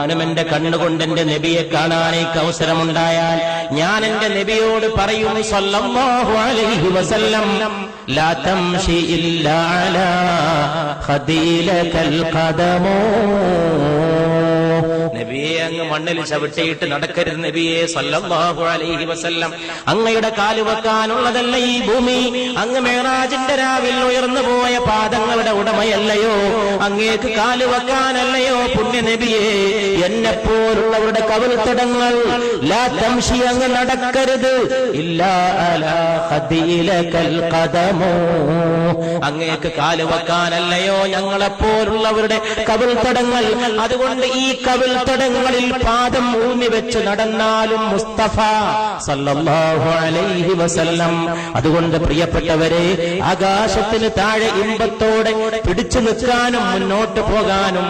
ഞാനും എന്റെ കണ്ണുകൊണ്ട് എന്റെ നബിയെ കാണാൻ എനിക്ക് അവസരമുണ്ടായാൽ ഞാൻ എന്റെ നബിയോട് പറയും സല്ലല്ലാഹു അലൈഹി വസല്ലം, ലാ തംശി ഇല്ലാ അലാ ഖദീലകൽ ഖദമോ. നബിയെ, അങ്ങ് മണ്ണിൽ ചവിട്ടിയിട്ട് നടക്കരുത് നബിയെ സല്ലല്ലാഹു അലൈഹി വസല്ലം. അങ്ങയുടെ കാല് വെക്കാനുള്ളതല്ല ഈ ഭൂമി. അങ്ങ് മേറാജിന്റെ രാവിൽ ഉയർന്നു പോയ പാദങ്ങളുടെ ഉടമയല്ലയോ? അങ്ങേക്ക് കാല് വെക്കാനല്ലയോ പുണ്യ നബിയെ? എന്നെപ്പോലുള്ളവരുടെ കവിൾത്തടങ്ങൾ ലാ തംശി, അങ്ങ് നടക്കരുത്, ഇല്ലാ അലാ ഖദീലകൽ ഖദമോ, അങ്ങേക്ക് കാല് വെക്കാനല്ലയോ ഞങ്ങളെപ്പോലുള്ളവരുടെ കവിൾത്തടങ്ങൾ. അതുകൊണ്ട് ഈ കവിൾത്തടങ്ങളിൽ പാദം ഊന്നി വെച്ച് നടന്നാലും മുസ്തഫ സല്ലല്ലാഹു അലൈഹി വസല്ലം. അതുകൊണ്ട് പ്രിയപ്പെട്ടവരെ, ആകാശത്തിന് താഴെ ഇമ്പത്തോടെ പിടിച്ചു നിൽക്കാനും മുന്നോട്ട് പോകാനും